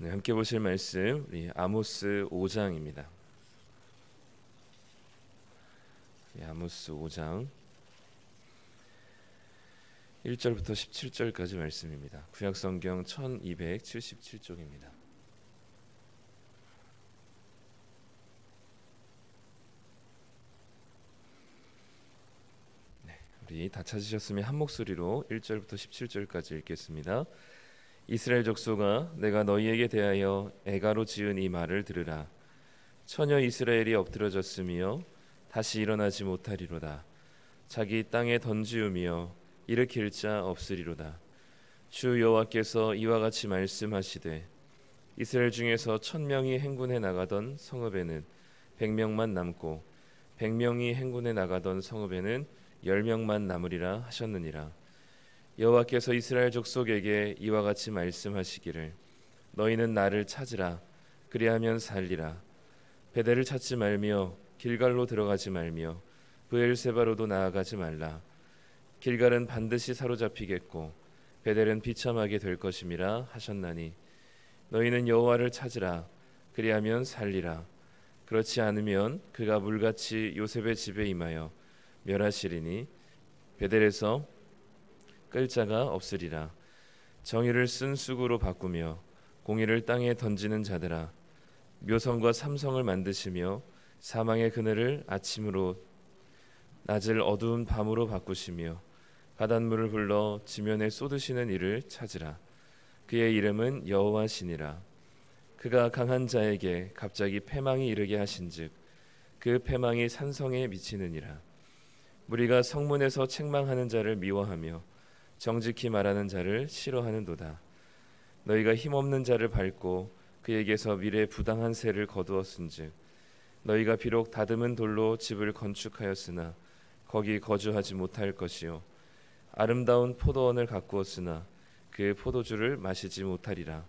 네, 함께 보실 말씀 우리 아모스 5장입니다. 아모스 5장 1절부터 17절까지 말씀입니다. 구약성경 1277쪽입니다. 우리 다 찾으셨으면 한 목소리로 1절부터 17절까지 읽겠습니다. 이스라엘 족속아, 내가 너희에게 대하여 애가로 지은 이 말을 들으라. 처녀 이스라엘이 엎드러졌으며 다시 일어나지 못하리로다. 자기 땅에 던지우며 일으킬 자 없으리로다. 주 여호와께서 이와 같이 말씀하시되, 이스라엘 중에서 1000명이 행군해 나가던 성읍에는 100명만 남고 100명이 행군해 나가던 성읍에는 10명만 남으리라 하셨느니라. 여호와께서 이스라엘 족속에게 이와 같이 말씀하시기를, 너희는 나를 찾으라. 그리하면 살리라. 베델을 찾지 말며 길갈로 들어가지 말며 브엘세바로도 나아가지 말라. 길갈은 반드시 사로잡히겠고 베델은 비참하게 될 것임이라 하셨나니, 너희는 여호와를 찾으라. 그리하면 살리라. 그렇지 않으면 그가 물같이 요셉의 집에 임하여 멸하시리니 베델에서 끌 자가 없으리라. 정의를 쓴 쑥으로 바꾸며 공의를 땅에 던지는 자들아, 묘성과 삼성을 만드시며 사망의 그늘을 아침으로 낮을 어두운 밤으로 바꾸시며 바닷물을 불러 지면에 쏟으시는 이를 찾으라. 그의 이름은 여호와시니라. 그가 강한 자에게 갑자기 패망이 이르게 하신즉 그 패망이 산성에 미치느니라. 무리가 성문에서 책망하는 자를 미워하며 정직히 말하는 자를 싫어하는도다. 너희가 힘없는 자를 밟고 그에게서 미래 부당한 세를 거두었은즉, 너희가 비록 다듬은 돌로 집을 건축하였으나 거기 거주하지 못할 것이요, 아름다운 포도원을 가꾸었으나 그 포도주를 마시지 못하리라.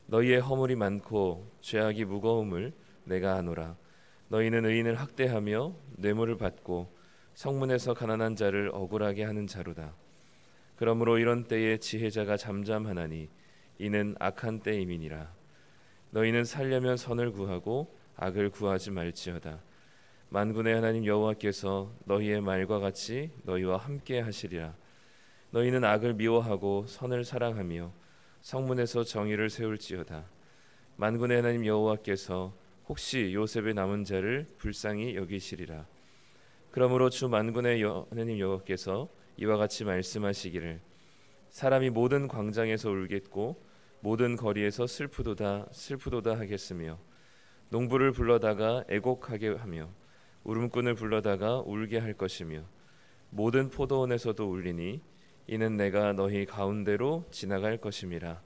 너희의 허물이 많고 죄악이 무거움을 내가 아노라. 너희는 의인을 학대하며 뇌물을 받고 성문에서 가난한 자를 억울하게 하는 자로다. 그러므로 이런 때에 지혜자가 잠잠하나니 이는 악한 때임이니라. 너희는 살려면 선을 구하고 악을 구하지 말지어다. 만군의 하나님 여호와께서 너희의 말과 같이 너희와 함께 하시리라. 너희는 악을 미워하고 선을 사랑하며 성문에서 정의를 세울지어다. 만군의 하나님 여호와께서 혹시 요셉의 남은 자를 불쌍히 여기시리라. 그러므로 주 만군의 하나님 여호와께서 이와 같이 말씀하시기를, 사람이 모든 광장에서 울겠고 모든 거리에서 슬프도다 슬프도다 하겠으며, 농부를 불러다가 애곡하게 하며 울음꾼을 불러다가 울게 할 것이며, 모든 포도원에서도 울리니 이는 내가 너희 가운데로 지나갈 것임이라.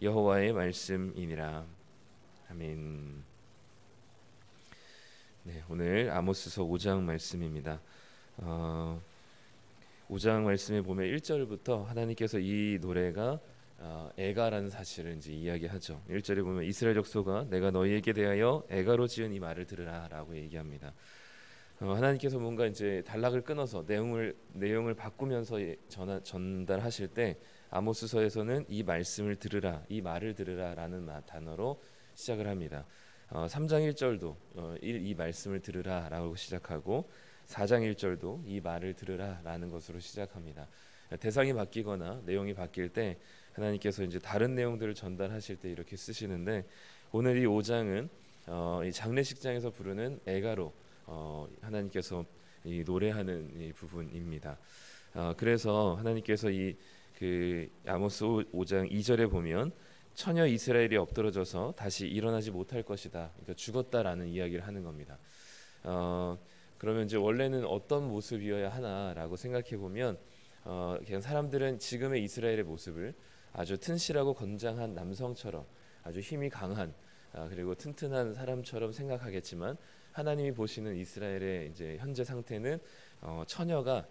여호와의 말씀이니라. 아멘. 네, 오늘 아모스서 5장 말씀입니다. 5장 말씀에 보면 1절부터 하나님께서 이 노래가 애가라는 사실을 이제 이야기하죠. 1절에 보면 이스라엘 족속아, 내가 너희에게 대하여 애가로 지은 이 말을 들으라라고 얘기합니다. 하나님께서 뭔가 이제 단락을 끊어서 내용을 바꾸면서 전달하실 때 아모스서에서는 이 말씀을 들으라, 이 말을 들으라라는 단어로 시작을 합니다. 3장 1절도 이 말씀을 들으라라고 시작하고 4장 1절도 이 말을 들으라라는 것으로 시작합니다. 대상이 바뀌거나 내용이 바뀔 때 하나님께서 이제 다른 내용들을 전달하실 때 이렇게 쓰시는데, 오늘 이 5장은 이 장례식장에서 부르는 애가로 하나님께서 이 노래하는 이 부분입니다. 그래서 하나님께서 그 아모스 5장 2절에 보면 처녀 이스라엘이 엎드러져서 다시 일어나지 못할 것이다, 그러니까 죽었다라는 이야기를 하는 겁니다. 그러면 이제 원래는 어떤 모습이어야 하나라고 생각해 보면 그냥 사람들은 지금의 이스라엘의 모습을 아주 튼실하고 건장한 남성처럼, 아주 힘이 강한 그리고 튼튼한 사람처럼 생각하겠지만, 하나님이 보시는 이스라엘의 이제 현재 상태는 처녀가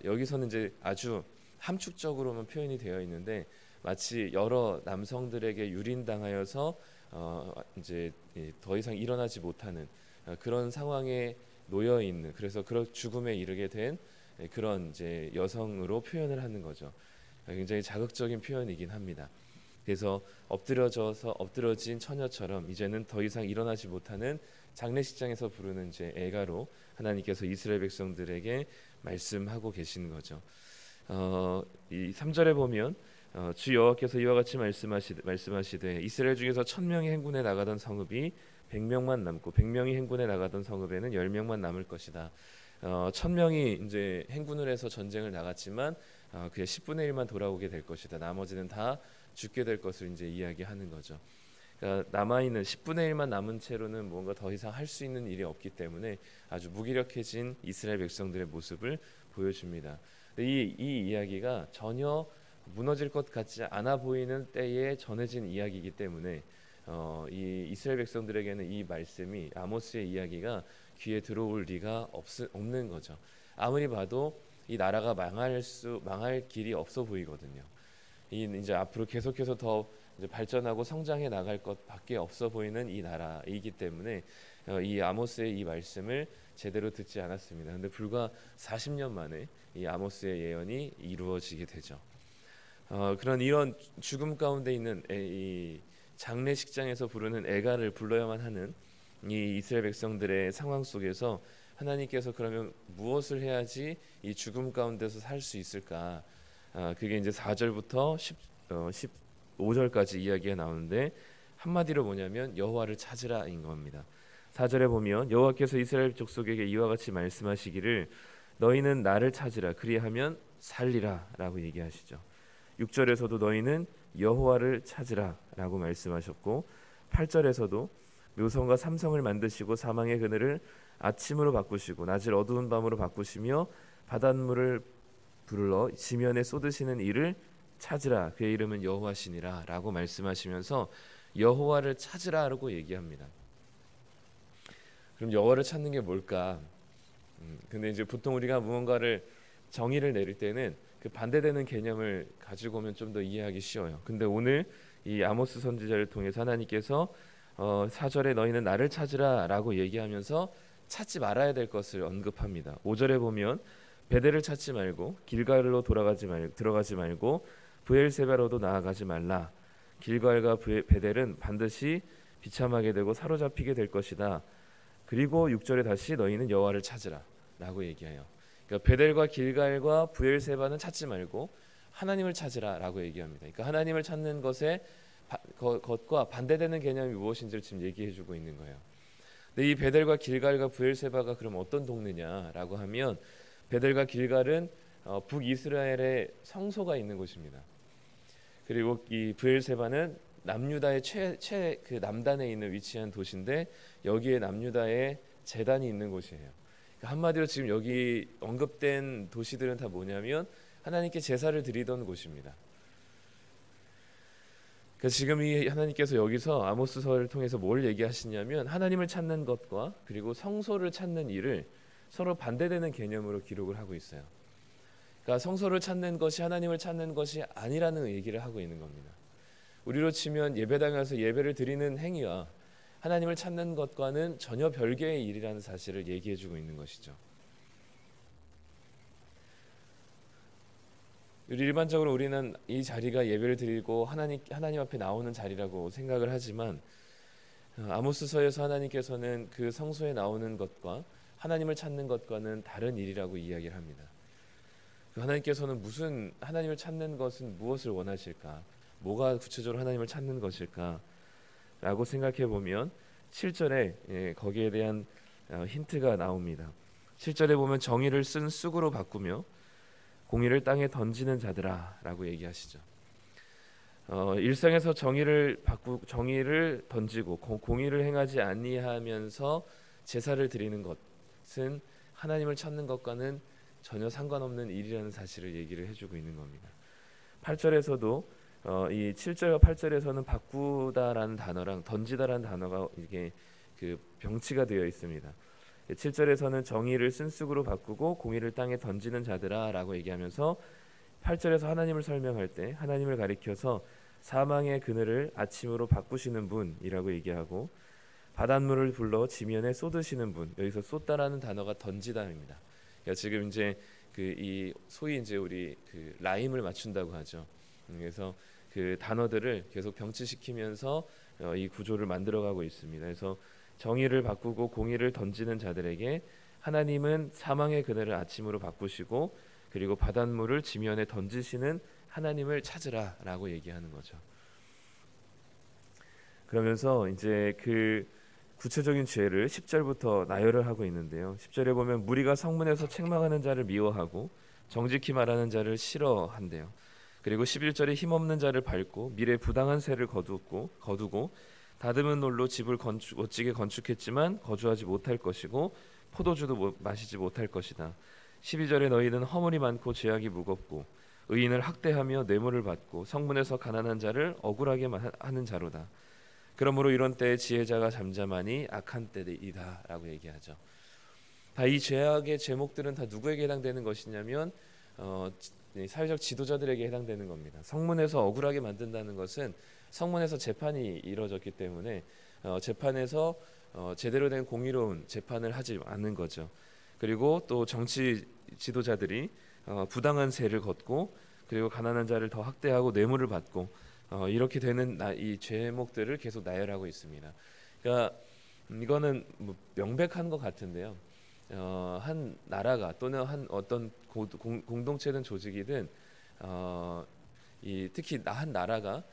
여기서는 이제 아주 함축적으로만 표현이 되어 있는데, 마치 여러 남성들에게 유린당하여서 이제 더 이상 일어나지 못하는 그런 상황에 놓여 있는, 그래서 그런 죽음에 이르게 된 그런 이제 여성으로 표현을 하는 거죠. 굉장히 자극적인 표현이긴 합니다. 그래서 엎드러진 처녀처럼 이제는 더 이상 일어나지 못하는 장례식장에서 부르는 이제 애가로 하나님께서 이스라엘 백성들에게 말씀하고 계시는 거죠. 이 3절에 보면 주 여호와께서 이와 같이 말씀하시되 이스라엘 중에서 1000명이 행군에 나가던 성읍이 100명만 남고 100명이 행군에 나가던 성읍에는 10명만 남을 것이다. 1000명이 이제 행군을 해서 전쟁을 나갔지만 그의 10분의 1만 돌아오게 될 것이다. 나머지는 다 죽게 될 것을 이제 이야기하는 거죠. 그러니까 남아있는 10분의 1만 남은 채로는 뭔가 더 이상 할 수 있는 일이 없기 때문에 아주 무기력해진 이스라엘 백성들의 모습을 보여줍니다. 이 이야기가 전혀 무너질 것 같지 않아 보이는 때에 전해진 이야기이기 때문에 이 이스라엘 백성들에게는 이 말씀이 아모스의 이야기가 귀에 들어올 리가 없는 거죠. 아무리 봐도 이 나라가 망할 길이 없어 보이거든요. 이제 앞으로 계속해서 더 이제 발전하고 성장해 나갈 것밖에 없어 보이는 이 나라이기 때문에 이 아모스의 이 말씀을 제대로 듣지 않았습니다. 그런데 불과 40년 만에 이 아모스의 예언이 이루어지게 되죠. 이런 죽음 가운데 있는 이 장례식장에서 부르는 애가를 불러야만 하는 이 이스라엘 백성들의 상황 속에서 하나님께서 그러면 무엇을 해야지 이 죽음 가운데서 살 수 있을까? 그게 이제 4절부터 15절까지 이야기가 나오는데 한마디로 뭐냐면 여호와를 찾으라인 겁니다. 4절에 보면 여호와께서 이스라엘 족속에게 이와 같이 말씀하시기를 너희는 나를 찾으라 그리하면 살리라 라고 얘기하시죠. 6절에서도 너희는 여호와를 찾으라 라고 말씀하셨고 8절에서도 묘성과 삼성을 만드시고 사망의 그늘을 아침으로 바꾸시고 낮을 어두운 밤으로 바꾸시며 바닷물을 불러 지면에 쏟으시는 이를 찾으라 그의 이름은 여호와시니라 라고 말씀하시면서 여호와를 찾으라라고 얘기합니다. 그럼 여호와를 찾는 게 뭘까? 근데 이제 보통 우리가 무언가를 정의를 내릴 때는 그 반대되는 개념을 가지고 오면 좀 더 이해하기 쉬워요. 근데 오늘 이 아모스 선지자를 통해서 하나님께서 4절에 너희는 나를 찾으라 라고 얘기하면서 찾지 말아야 될 것을 언급합니다. 5절에 보면 베델을 찾지 말고 길갈로 들어가지 말고 브엘세바로도 나아가지 말라. 길갈과 베델은 반드시 비참하게 되고 사로잡히게 될 것이다. 그리고 6절에 다시 너희는 여호와를 찾으라 라고 얘기해요. 그러니까 베델과 길갈과 브엘세바는 찾지 말고 하나님을 찾으라 라고 얘기합니다. 그러니까 하나님을 찾는 것과 반대되는 개념이 무엇인지를 지금 얘기해주고 있는 거예요. 근데 이 베델과 길갈과 브엘세바가 그럼 어떤 동네냐라고 하면 베델과 길갈은 북이스라엘의 성소가 있는 곳입니다. 그리고 이 브엘세바는 남유다의 그 남단에 있는 위치한 도시인데 여기에 남유다의 제단이 있는 곳이에요. 그러니까 한마디로 지금 여기 언급된 도시들은 다 뭐냐면 하나님께 제사를 드리던 곳입니다. 그러니까 지금 이 하나님께서 여기서 아모스서를 통해서 뭘 얘기하시냐면 하나님을 찾는 것과 그리고 성소를 찾는 일을 서로 반대되는 개념으로 기록을 하고 있어요. 그러니까 성소를 찾는 것이 하나님을 찾는 것이 아니라는 얘기를 하고 있는 겁니다. 우리로 치면 예배당에 가서 예배를 드리는 행위와 하나님을 찾는 것과는 전혀 별개의 일이라는 사실을 얘기해주고 있는 것이죠. 일반적으로 우리는 이 자리가 예배를 드리고 하나님 앞에 나오는 자리라고 생각을 하지만 아모스서에서 하나님께서는 그 성소에 나오는 것과 하나님을 찾는 것과는 다른 일이라고 이야기를 합니다. 하나님께서는 하나님을 찾는 것은 무엇을 원하실까? 뭐가 구체적으로 하나님을 찾는 것일까? 라고 생각해 보면 7절에 거기에 대한 힌트가 나옵니다. 7절에 보면 정의를 쓴 쑥으로 바꾸며 공의를 땅에 던지는 자들아 라고 얘기하시죠. 일상에서 정의를 던지고 공의를 행하지 아니하면서 제사를 드리는 것은 하나님을 찾는 것과는 전혀 상관없는 일이라는 사실을 얘기를 해주고 있는 겁니다. 8절에서도 이 7절과 8절에서는 바꾸다라는 단어랑 던지다라는 단어가 이게 그 병치가 되어 있습니다. 7절에서는 정의를 쓴 쑥으로 바꾸고 공의를 땅에 던지는 자들아 라고 얘기하면서 8절에서 하나님을 설명할 때 하나님을 가리켜서 사망의 그늘을 아침으로 바꾸시는 분이라고 얘기하고 바닷물을 불러 지면에 쏟으시는 분, 여기서 쏟다라는 단어가 던지다입니다. 그러니까 지금 이제 이 소위 이제 우리 그 라임을 맞춘다고 하죠. 그래서 그 단어들을 계속 병치시키면서 이 구조를 만들어가고 있습니다. 그래서 정의를 바꾸고 공의를 던지는 자들에게 하나님은 사망의 그늘을 아침으로 바꾸시고 그리고 바닷물을 지면에 던지시는 하나님을 찾으라라고 얘기하는 거죠. 그러면서 이제 그 구체적인 죄를 10절부터 나열을 하고 있는데요. 10절에 보면 무리가 성문에서 책망하는 자를 미워하고 정직히 말하는 자를 싫어한대요. 그리고 11절에 힘없는 자를 밟고 미래 부당한 세를 거두고 다듬은 돌로 집을 멋지게 건축했지만 거주하지 못할 것이고 포도주도 마시지 못할 것이다. 12절에 너희는 허물이 많고 죄악이 무겁고 의인을 학대하며 뇌물을 받고 성문에서 가난한 자를 억울하게 하는 자로다. 그러므로 이런 때에 지혜자가 잠잠하니 악한 때이다라고 얘기하죠. 다 이 죄악의 제목들은 다 누구에게 해당되는 것이냐면 사회적 지도자들에게 해당되는 겁니다. 성문에서 억울하게 만든다는 것은 성문에서 재판이 이루어졌기 때문에 재판에서 제대로 된 공의로운 재판을 하지 않는 거죠. 그리고 또 정치 지도자들이 부당한 세를 걷고 그리고 가난한 자를 더 학대하고 뇌물을 받고 이렇게 되는 이 죄목들을 계속 나열하고 있습니다. 그러니까 이거는 뭐 명백한 것 같은데요. 한 나라가 또는 한 어떤 공동체든 조직이든 특히 한 나라가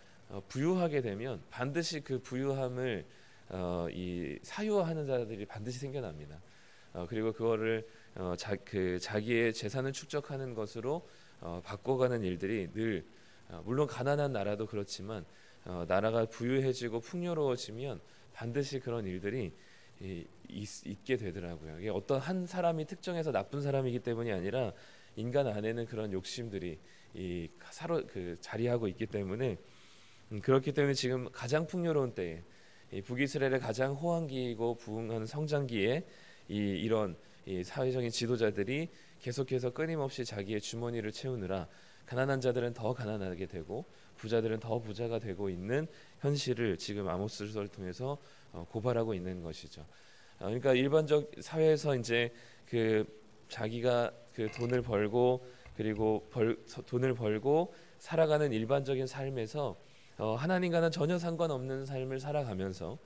부유하게 되면 반드시 그 부유함을 사유화하는 자들이 반드시 생겨납니다. 그리고 그거를 자기의 재산을 축적하는 것으로 바꿔가는 일들이 늘 물론 가난한 나라도 그렇지만 나라가 부유해지고 풍요로워지면 반드시 그런 일들이 있게 되더라고요. 이게 어떤 한 사람이 특정해서 나쁜 사람이기 때문이 아니라 인간 안에는 그런 욕심들이 자리하고 있기 때문에 그렇기 때문에 지금 가장 풍요로운 때에 북이스라엘의 가장 호황기이고 부흥하는 성장기에 이런 사회적인 지도자들이 계속해서 끊임없이 자기의 주머니를 채우느라 가난한 자들은 더 가난하게 되고 부자들은 더 부자가 되고 있는 현실을 지금 아모스서를 통해서 고발하고 있는 것이죠. 그러니까 일반적 사회에서 이제 자기가 돈을 벌고 그리고 돈을 벌고 살아가는 일반적인 삶에서 하나님과는 전혀 상관없는 삶을 살아가면서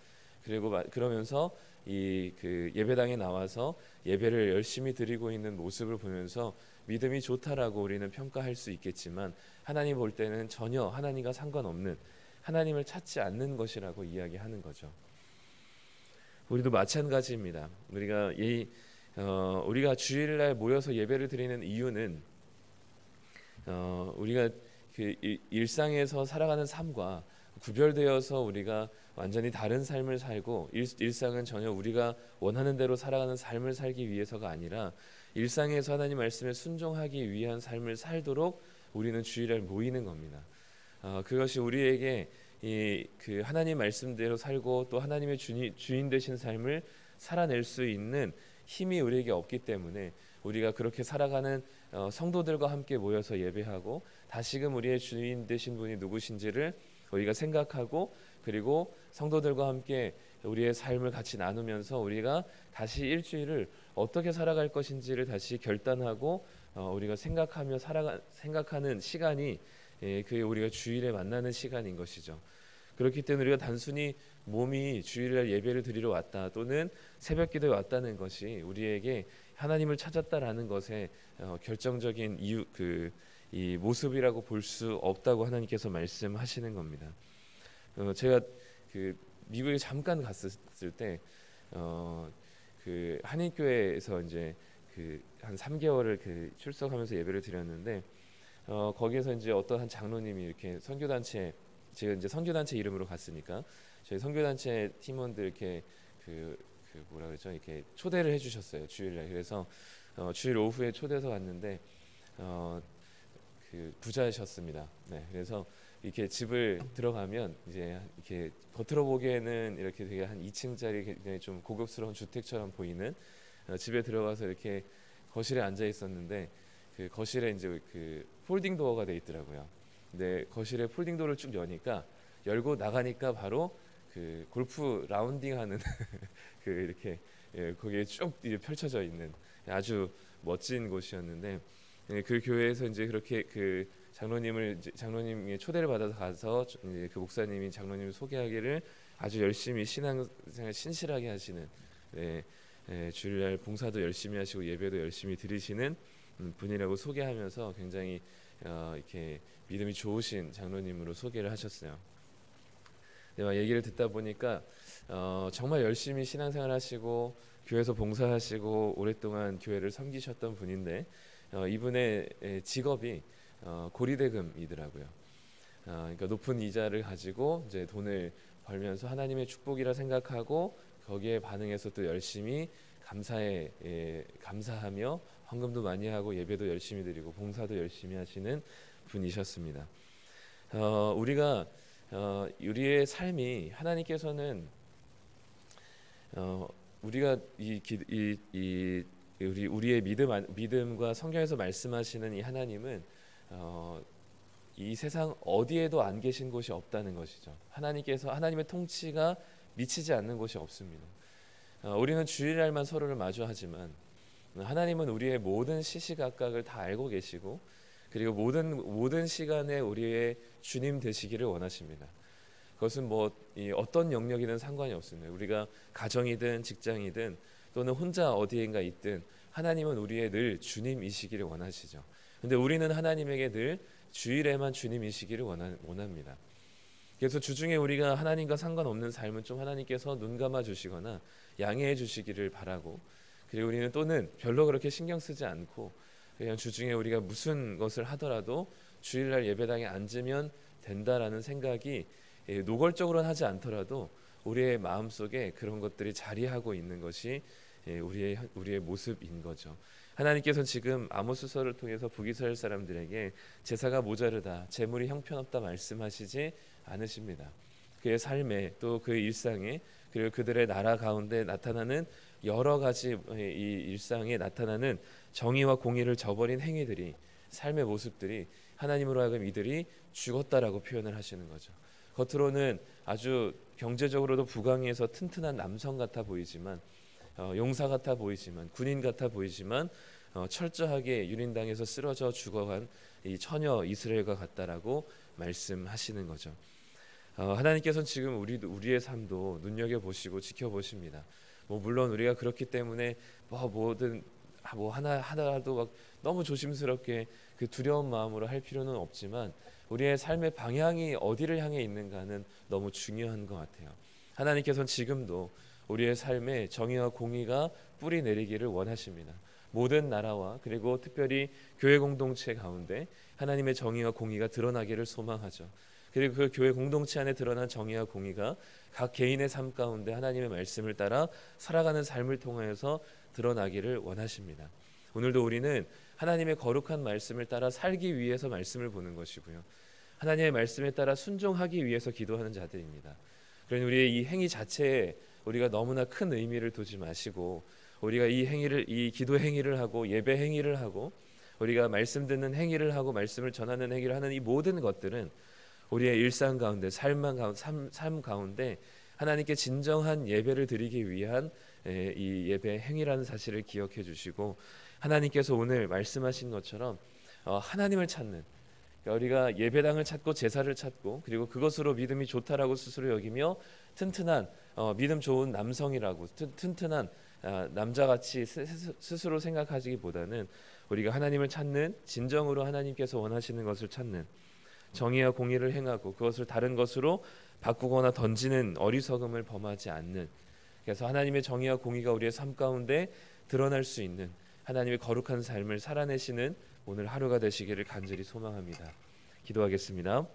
그리고 그러면서 예배당에 나와서 예배를 열심히 드리고 있는 모습을 보면서 믿음이 좋다라고 우리는 평가할 수 있겠지만 하나님 볼 때는 전혀 하나님과 상관없는 하나님을 찾지 않는 것이라고 이야기하는 거죠. 우리도 마찬가지입니다. 우리가 주일날 모여서 예배를 드리는 이유는 우리가 일상에서 살아가는 삶과 구별되어서 우리가 완전히 다른 삶을 살고 일상은 전혀 우리가 원하는 대로 살아가는 삶을 살기 위해서가 아니라 일상에서 하나님 말씀에 순종하기 위한 삶을 살도록 우리는 주일날 모이는 겁니다. 그것이 우리에게 하나님 말씀대로 살고 또 하나님의 주인 되신 삶을 살아낼 수 있는 힘이 우리에게 없기 때문에 우리가 그렇게 살아가는 성도들과 함께 모여서 예배하고 다시금 우리의 주인 되신 분이 누구신지를 우리가 생각하고 그리고 성도들과 함께 우리의 삶을 같이 나누면서 우리가 다시 일주일을 어떻게 살아갈 것인지를 다시 결단하고 우리가 생각하는 시간이 그게 우리가 주일에 만나는 시간인 것이죠. 그렇기 때문에 우리가 단순히 몸이 주일날 예배를 드리러 왔다 또는 새벽기도에 왔다는 것이 우리에게 하나님을 찾았다라는 것에 결정적인 이 모습이라고 볼 수 없다고 하나님께서 말씀하시는 겁니다. 제가 미국에 잠깐 갔을 때 한인교회에서 이제 한 3개월을 출석하면서 예배를 드렸는데 거기에서 이제 어떤 한 장로님이 이렇게 선교단체 제가 이제 선교단체 이름으로 갔으니까 저희 선교단체 팀원들 이렇게 뭐라 그러죠? 이렇게 초대를 해주셨어요 주일날. 그래서 주일 오후에 초대해서 갔는데 부자셨습니다. 네, 그래서 이렇게 집을 들어가면 이제 이렇게 겉으로 보기에는 이렇게 되게 한 2층짜리 굉장히 좀 고급스러운 주택처럼 보이는 집에 들어가서 이렇게 거실에 앉아 있었는데 거실에 이제 폴딩 도어가 돼 있더라고요. 근데 거실에 폴딩 도어를 쭉 열고 나가니까 바로 골프 라운딩하는 이렇게 거기에 쭉 펼쳐져 있는 아주 멋진 곳이었는데 그 교회에서 이제 그렇게 장로님의 초대를 받아서 가서 이제 그 목사님이 장로님을 소개하기를 아주 열심히 신앙생활 신실하게 하시는, 네, 주일날 봉사도 열심히 하시고 예배도 열심히 드리시는 분이라고 소개하면서 굉장히 이렇게 믿음이 좋으신 장로님으로 소개를 하셨어요. 네, 얘기를 듣다 보니까 정말 열심히 신앙생활 하시고 교회에서 봉사하시고 오랫동안 교회를 섬기셨던 분인데 이분의 직업이 고리대금이더라고요. 그러니까 높은 이자를 가지고 이제 돈을 벌면서 하나님의 축복이라 생각하고 거기에 반응해서 또 열심히 감사하며 헌금도 많이 하고 예배도 열심히 드리고 봉사도 열심히 하시는 분이셨습니다. 우리가 우리의 삶이 하나님께서는 우리가 우리의 믿음과 성경에서 말씀하시는 이 하나님은 이 세상 어디에도 안 계신 곳이 없다는 것이죠. 하나님의 통치가 미치지 않는 곳이 없습니다. 우리는 주일날만 서로를 마주하지만 하나님은 우리의 모든 시시각각을 다 알고 계시고 그리고 모든 시간에 우리의 주님 되시기를 원하십니다. 그것은 어떤 영역이든 상관이 없습니다. 우리가 가정이든 직장이든 또는 혼자 어디인가 있든 하나님은 우리의 늘 주님이시기를 원하시죠. 근데 우리는 하나님에게 늘 주일에만 주님이시기를 원합니다. 그래서 주중에 우리가 하나님과 상관없는 삶은 좀 하나님께서 눈 감아 주시거나 양해해 주시기를 바라고, 그리고 우리는 또는 별로 그렇게 신경 쓰지 않고 그냥 주중에 우리가 무슨 것을 하더라도 주일날 예배당에 앉으면 된다라는 생각이 노골적으로는 하지 않더라도 우리의 마음속에 그런 것들이 자리하고 있는 것이 우리의 모습인 거죠. 하나님께서는 지금 아모스서를 통해서 북이스라엘 사람들에게 제사가 모자르다, 재물이 형편없다 말씀하시지 않으십니다. 그의 삶에 또 그의 일상에 그리고 그들의 나라 가운데 나타나는 여러 가지 이 일상에 나타나는 정의와 공의를 저버린 행위들이, 삶의 모습들이 하나님으로 하여금 이들이 죽었다라고 표현을 하시는 거죠. 겉으로는 아주 경제적으로도 부강해서 튼튼한 남성 같아 보이지만 용사 같아 보이지만 군인 같아 보이지만 철저하게 유린당해서 쓰러져 죽어간 이 처녀 이스라엘과 같다라고 말씀하시는 거죠. 하나님께서는 지금 우리의 삶도 눈여겨보시고 지켜보십니다. 물론 우리가 그렇기 때문에 하나라도 막 너무 조심스럽게 그 두려운 마음으로 할 필요는 없지만 우리의 삶의 방향이 어디를 향해 있는가는 너무 중요한 것 같아요. 하나님께서는 지금도 우리의 삶에 정의와 공의가 뿌리 내리기를 원하십니다. 모든 나라와 그리고 특별히 교회 공동체 가운데 하나님의 정의와 공의가 드러나기를 소망하죠. 그리고 그 교회 공동체 안에 드러난 정의와 공의가 각 개인의 삶 가운데 하나님의 말씀을 따라 살아가는 삶을 통하여서 드러나기를 원하십니다. 오늘도 우리는 하나님의 거룩한 말씀을 따라 살기 위해서 말씀을 보는 것이고요. 하나님의 말씀에 따라 순종하기 위해서 기도하는 자들입니다. 그러니 우리의 이 행위 자체에 우리가 너무나 큰 의미를 두지 마시고 우리가 이 기도 행위를 하고 예배 행위를 하고 우리가 말씀 듣는 행위를 하고 말씀을 전하는 행위를 하는 이 모든 것들은 우리의 일상 가운데 삶 가운데 하나님께 진정한 예배를 드리기 위한 이 예배 행위라는 사실을 기억해 주시고, 하나님께서 오늘 말씀하신 것처럼 하나님을 찾는, 우리가 예배당을 찾고 제사를 찾고 그리고 그것으로 믿음이 좋다라고 스스로 여기며 튼튼한 믿음 좋은 남성이라고 튼튼한 남자같이 스스로 생각하시기보다는 우리가 하나님을 찾는, 진정으로 하나님께서 원하시는 것을 찾는, 정의와 공의를 행하고 그것을 다른 것으로 바꾸거나 던지는 어리석음을 범하지 않는, 그래서 하나님의 정의와 공의가 우리의 삶 가운데 드러날 수 있는 하나님의 거룩한 삶을 살아내시는 오늘 하루가 되시기를 간절히 소망합니다. 기도하겠습니다.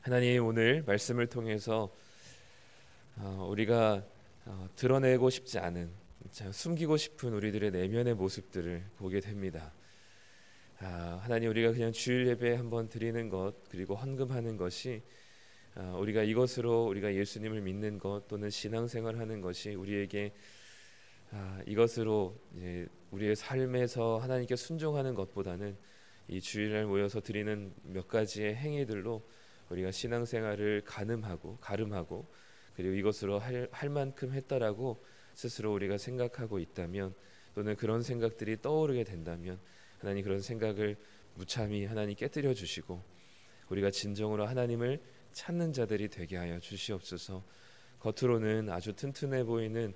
하나님, 오늘 말씀을 통해서 우리가 드러내고 싶지 않은, 숨기고 싶은 우리들의 내면의 모습들을 보게 됩니다. 하나님, 우리가 그냥 주일 예배 한번 드리는 것 그리고 헌금하는 것이 우리가 이것으로 우리가 예수님을 믿는 것 또는 신앙생활하는 것이 우리에게 이것으로 이제 우리의 삶에서 하나님께 순종하는 것보다는 이 주일날 모여서 드리는 몇 가지의 행위들로 우리가 신앙생활을 가름하고 그리고 이것으로 할 만큼 했다라고 스스로 우리가 생각하고 있다면, 또는 그런 생각들이 떠오르게 된다면 하나님, 그런 생각을 무참히 하나님 깨뜨려 주시고 우리가 진정으로 하나님을 찾는 자들이 되게 하여 주시옵소서. 겉으로는 아주 튼튼해 보이는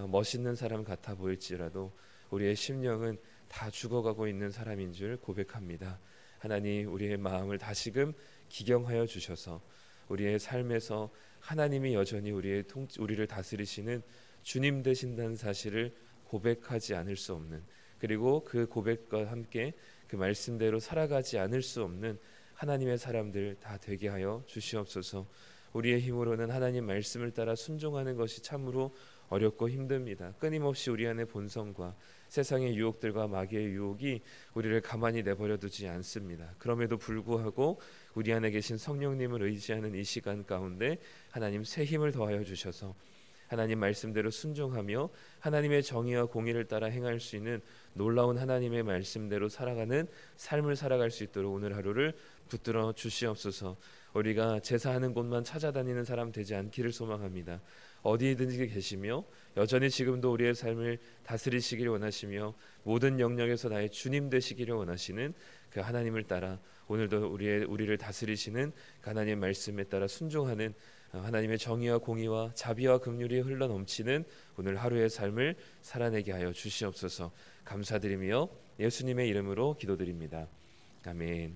멋있는 사람 같아 보일지라도 우리의 심령은 다 죽어가고 있는 사람인 줄 고백합니다. 하나님, 우리의 마음을 다시금 기경하여 주셔서 우리의 삶에서 하나님이 여전히 우리를 다스리시는 주님 되신다는 사실을 고백하지 않을 수 없는, 그리고 그 고백과 함께 그 말씀대로 살아가지 않을 수 없는 하나님의 사람들 다 되게 하여 주시옵소서. 우리의 힘으로는 하나님 말씀을 따라 순종하는 것이 참으로 어렵고 힘듭니다. 끊임없이 우리 안의 본성과 세상의 유혹들과 마귀의 유혹이 우리를 가만히 내버려 두지 않습니다. 그럼에도 불구하고 우리 안에 계신 성령님을 의지하는 이 시간 가운데 하나님 새 힘을 더하여 주셔서 하나님 말씀대로 순종하며 하나님의 정의와 공의를 따라 행할 수 있는 놀라운 하나님의 말씀대로 살아가는 삶을 살아갈 수 있도록 오늘 하루를 붙들어 주시옵소서. 우리가 제사하는 곳만 찾아다니는 사람 되지 않기를 소망합니다. 어디든지 계시며 여전히 지금도 우리의 삶을 다스리시기를 원하시며 모든 영역에서 나의 주님 되시기를 원하시는 그 하나님을 따라 오늘도 우리를 다스리시는 그 하나님의 말씀에 따라 순종하는 하나님의 정의와 공의와 자비와 긍휼이 흘러넘치는 오늘 하루의 삶을 살아내게 하여 주시옵소서. 감사드리며 예수님의 이름으로 기도드립니다. 아멘.